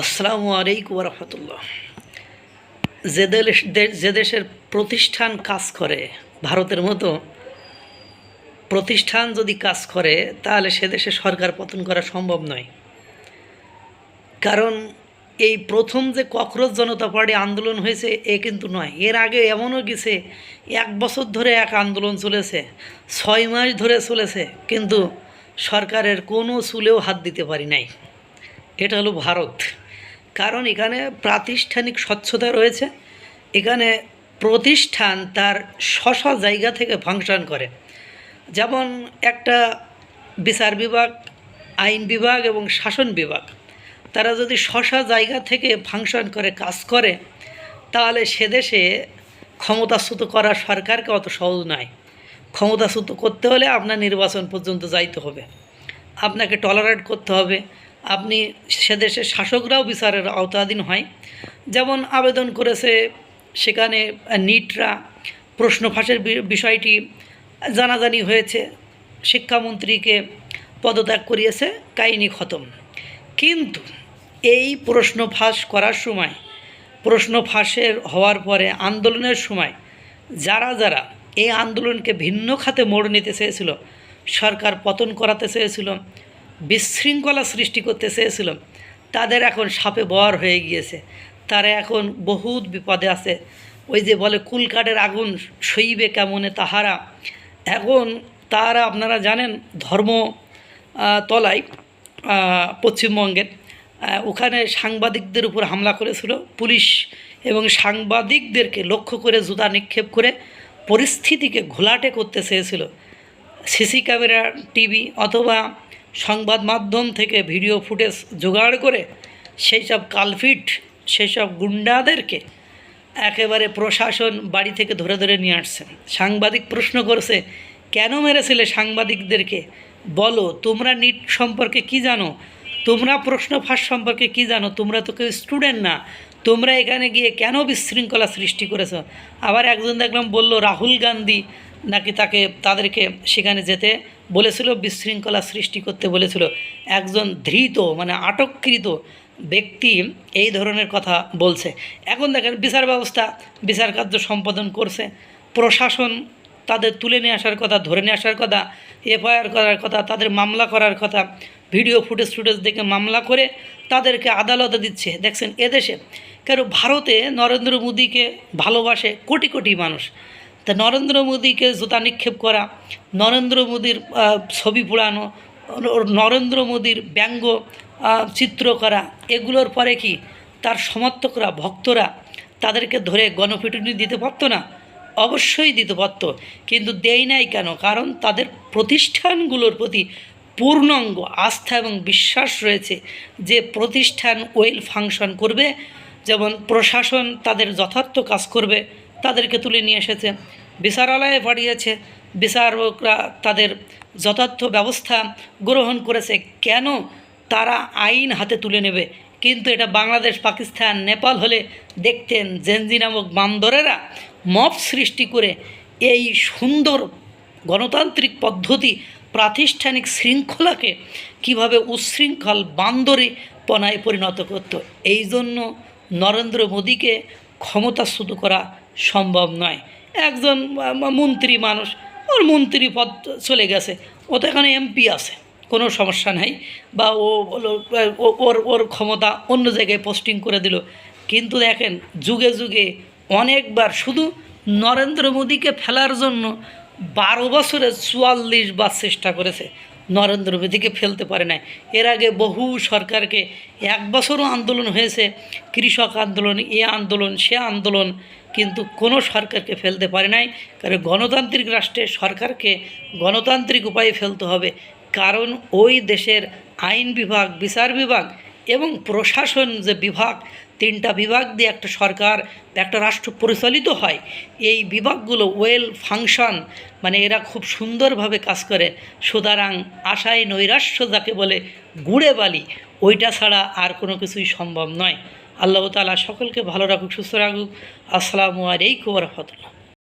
আসসালামু আলাইকুম ওয়া রাহমাতুল্লাহ। যে দেশের প্রতিষ্ঠান কাজ করে, ভারতের মতো প্রতিষ্ঠান যদি কাজ করে, তাহলে সে দেশে সরকার পতন করা সম্ভব নয়। কারণ এই প্রথম যে ককরোচ জনতা পার্টি আন্দোলন হয়েছে এ কিন্তু নয়, এর আগে এমনও গেছে 1 বছর ধরে এক আন্দোলন চলেছে, 6 মাস ধরে চলেছে, কিন্তু সরকারের কোনো চুলেও হাত দিতে পারি নাই। এটা হলো ভারত। কারণ এখানে প্রাতিষ্ঠানিক স্বচ্ছতা রয়েছে, এখানে প্রতিষ্ঠান তার স্ব জায়গা থেকে ফাংশন করে। যেমন একটা বিচার বিভাগ, আইন বিভাগ এবং শাসন বিভাগ, তারা যদি স্ব জায়গা থেকে ফাংশন করে, কাজ করে, তাহলে সে দেশে ক্ষমতাচ্যুত করা সরকারকে অত সহজ নয়। ক্ষমতাচ্যুত করতে হলে আপনার নির্বাচন পর্যন্ত যাইতে হবে, আপনাকে টলারেট করতে হবে, আপনি সে দেশের শাসকরাও বিচারের আওতাধীন হয়। যেমন আবেদন করেছে সেখানে নিটরা, প্রশ্ন ফাঁসের বিষয়টি জানাজানি হয়েছে, শিক্ষামন্ত্রীকে পদত্যাগ করিয়েছে, কাহিনী খতম। কিন্তু এই প্রশ্ন ফাঁস করার সময়, প্রশ্ন ফাঁসের হওয়ার পরে আন্দোলনের সময় যারা যারা এই আন্দোলনকে ভিন্ন খাতে মোড় নিতে চেয়েছিল, সরকার পতন করাতে চেয়েছিল, বিশৃঙ্খলা সৃষ্টি করতে চেয়েছিল, তাদের এখন সাপে বর হয়ে গিয়েছে। তারা এখন বহুত বিপদে আছে। ওই যে বলে কুলকাঠের আগুন সইবে কেমনে তাহারা। এখন তারা, আপনারা জানেন, ধর্ম তলায় পশ্চিমবঙ্গের ওখানে সাংবাদিকদের উপর হামলা করেছিল পুলিশ, এবং সাংবাদিকদেরকে লক্ষ্য করে জুতা নিক্ষেপ করে পরিস্থিতিকে ঘোলাটে করতে চেয়েছিল। সিসি ক্যামেরা, টিভি অথবা সংবাদ মাধ্যম থেকে ভিডিও ফুটেজ জোগাড় করে সেই সব কালফিট, সেই সব গুন্ডাদেরকে একেবারে প্রশাসন বাড়ি থেকে ধরে ধরে নিয়ে আসছেন। সাংবাদিক প্রশ্ন করছে, কেন মেরেছিলে সাংবাদিকদেরকে? বলো, তোমরা নিট সম্পর্কে কি জানো? তোমরা প্রশ্ন ফাঁস সম্পর্কে কি জানো? তোমরা তো কেউ স্টুডেন্ট না, তোমরা এখানে গিয়ে কেন বিশৃঙ্খলা সৃষ্টি করেছো? আবার একজন দেখলাম বলল রাহুল গান্ধী নাকি তাদেরকে সেখানে যেতে বলেছিল, বিশৃঙ্খলা সৃষ্টি করতে বলেছিল। একজন ধৃত, মানে আটককৃত ব্যক্তি এই ধরনের কথা বলছে। এখন দেখেন বিচার ব্যবস্থা বিচার কার্য সম্পাদন করছে, প্রশাসন তাদের তুলে নিয়ে আসার কথা, ধরে নিয়ে আসার কথা, এফআইআর করার কথা, তাদের মামলা করার কথা, ভিডিও ফুটেজ দেখে মামলা করে তাদেরকে আদালতে দিচ্ছে। দেখছেন এদেশে কেন? ভারতে নরেন্দ্র মোদীকে ভালোবাসে কোটি কোটি মানুষ। তা নরেন্দ্র মোদীকে জুতা নিক্ষেপ করা, নরেন্দ্র মোদীর ছবি পোড়ানো, নরেন্দ্র মোদীর ব্যঙ্গ চিত্র করা, এগুলোর পরে কি তার সমর্থকরা, ভক্তরা তাদেরকে ধরে গণপিটুনি দিতে পারতো না? অবশ্যই দিতে পারত, কিন্তু দেয় নাই কেন? কারণ তাদের প্রতিষ্ঠানগুলোর প্রতি পূর্ণাঙ্গ আস্থা এবং বিশ্বাস রয়েছে যে প্রতিষ্ঠান ওয়েল ফাংশন করবে, যেমন প্রশাসন তাদের যথার্থ কাজ করবে। তাদেরকে তুলে নিয়ে এসেছে, বিচারালয়ে পাঠিয়েছে, বিচারকরা তাদের যথার্থ ব্যবস্থা গ্রহণ করেছে। কেন তারা আইন হাতে তুলে নেবে? কিন্তু এটা বাংলাদেশ, পাকিস্তান, নেপাল হলে দেখতেন জেনজি নামক বান্দরেরা মব সৃষ্টি করে এই সুন্দর গণতান্ত্রিক পদ্ধতি, প্রাতিষ্ঠানিক শৃঙ্খলাকে কিভাবে উচ্ছৃঙ্খল বান্দরে পনায় পরিণত করত। এই জন্য নরেন্দ্র মোদীকে ক্ষমতাচ্যুত করা সম্ভব নয়। একজন মন্ত্রী মানুষ, ওর মন্ত্রী পদ চলে গেছে, ও তো এখানে এমপি আছে, কোনো সমস্যা নাই, বা ওর ক্ষমতা অন্য জায়গায় পোস্টিং করে দিল। কিন্তু দেখেন যুগে যুগে অনেকবার শুধু নরেন্দ্র মোদীকে ফেলার জন্য 12 বছরে 44 বার চেষ্টা করেছে, নরেন্দ্র মোদীকে ফেলতে পারে নাই। এর আগে বহু সরকারকে 1 বছরও আন্দোলন হয়েছে, কৃষক আন্দোলন, এ আন্দোলন, সে আন্দোলন, কিন্তু কোনো সরকারকে ফেলতে পারে নাই। কারণ গণতান্ত্রিক রাষ্ট্রে সরকারকে গণতান্ত্রিক উপায়ে ফেলতে হবে। কারণ ওই দেশের আইন বিভাগ, বিচার বিভাগ এবং প্রশাসন যে বিভাগ, 3টা বিভাগ দিয়ে একটা সরকার, একটা রাষ্ট্র পরিচালিত হয়। এই বিভাগগুলো ওয়েল ফাংশন, মানে এরা খুব সুন্দরভাবে কাজ করে। সুতরাং আশায় নৈরাশ্য যাকে বলে, গুড়ে বালি, ওইটা ছাড়া আর কোনো কিছুই সম্ভব নয়। আল্লাহ তাআলা সকলকে ভালো রাখুক, সুস্থ রাখুক। আসসালামু আলাইকুম ওয়া রাহমাতুল্লাহ।